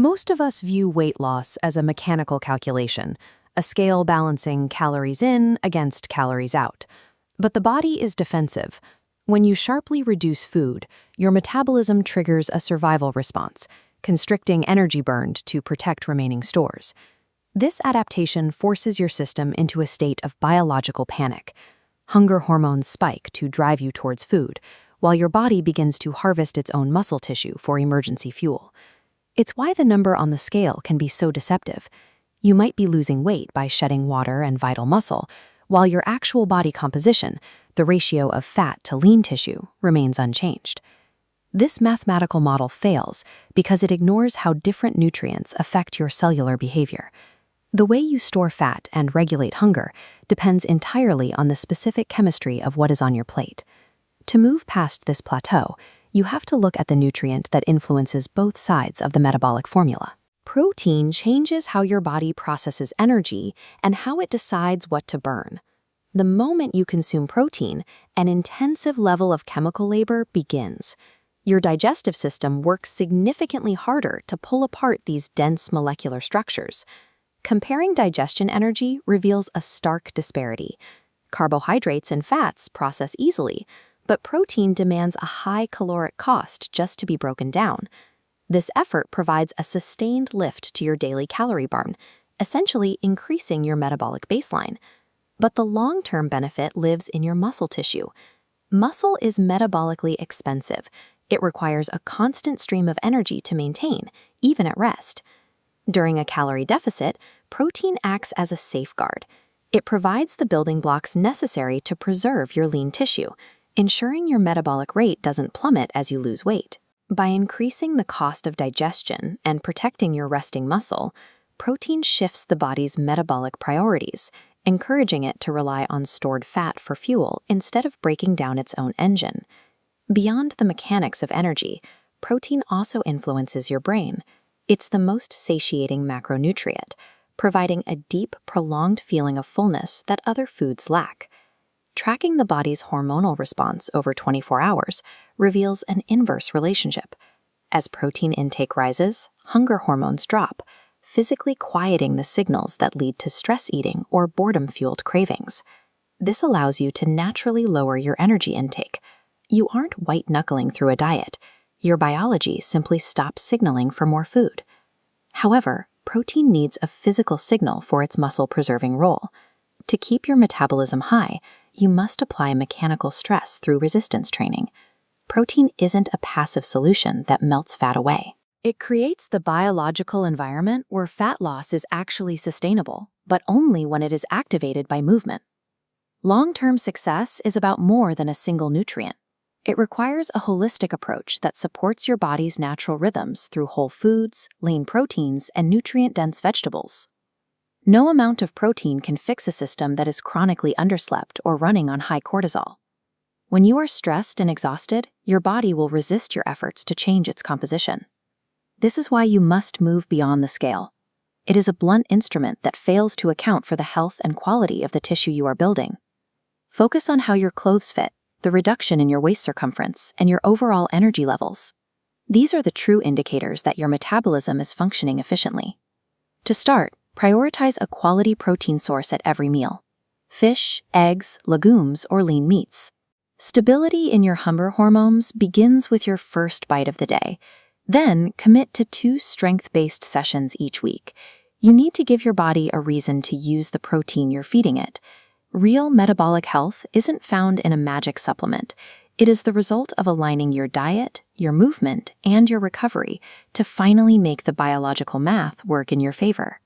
Most of us view weight loss as a mechanical calculation, a scale balancing calories in against calories out. But the body is defensive. When you sharply reduce food, your metabolism triggers a survival response, constricting energy burned to protect remaining stores. This adaptation forces your system into a state of biological panic. Hunger hormones spike to drive you towards food, while your body begins to harvest its own muscle tissue for emergency fuel. It's why the number on the scale can be so deceptive. You might be losing weight by shedding water and vital muscle, while your actual body composition, the ratio of fat to lean tissue, remains unchanged. This mathematical model fails because it ignores how different nutrients affect your cellular behavior. The way you store fat and regulate hunger depends entirely on the specific chemistry of what is on your plate. To move past this plateau, you have to look at the nutrient that influences both sides of the metabolic formula. Protein changes how your body processes energy and how it decides what to burn. The moment you consume protein, an intensive level of chemical labor begins. Your digestive system works significantly harder to pull apart these dense molecular structures. Comparing digestion energy reveals a stark disparity. Carbohydrates and fats process easily, but protein demands a high caloric cost just to be broken down. This effort provides a sustained lift to your daily calorie burn, essentially increasing your metabolic baseline. But the long-term benefit lives in your muscle tissue. Muscle is metabolically expensive. It requires a constant stream of energy to maintain, even at rest. During a calorie deficit, protein acts as a safeguard. It provides the building blocks necessary to preserve your lean tissue, ensuring your metabolic rate doesn't plummet as you lose weight. By increasing the cost of digestion and protecting your resting muscle, protein shifts the body's metabolic priorities, encouraging it to rely on stored fat for fuel instead of breaking down its own engine. Beyond the mechanics of energy, protein also influences your brain. It's the most satiating macronutrient, providing a deep, prolonged feeling of fullness that other foods lack. Tracking the body's hormonal response over 24 hours reveals an inverse relationship. As protein intake rises, hunger hormones drop, physically quieting the signals that lead to stress eating or boredom-fueled cravings. This allows you to naturally lower your energy intake. You aren't white-knuckling through a diet. Your biology simply stops signaling for more food. However, protein needs a physical signal for its muscle-preserving role. To keep your metabolism high, you must apply mechanical stress through resistance training. Protein isn't a passive solution that melts fat away. It creates the biological environment where fat loss is actually sustainable, but only when it is activated by movement. Long-term success is about more than a single nutrient. It requires a holistic approach that supports your body's natural rhythms through whole foods, lean proteins, and nutrient-dense vegetables. No amount of protein can fix a system that is chronically underslept or running on high cortisol. When you are stressed and exhausted, your body will resist your efforts to change its composition. This is why you must move beyond the scale. It is a blunt instrument that fails to account for the health and quality of the tissue you are building. Focus on how your clothes fit, the reduction in your waist circumference, and your overall energy levels. These are the true indicators that your metabolism is functioning efficiently. To start, prioritize a quality protein source at every meal: fish, eggs, legumes, or lean meats. Stability in your hunger hormones begins with your first bite of the day. Then, commit to 2 strength-based sessions each week. You need to give your body a reason to use the protein you're feeding it. Real metabolic health isn't found in a magic supplement. It is the result of aligning your diet, your movement, and your recovery to finally make the biological math work in your favor.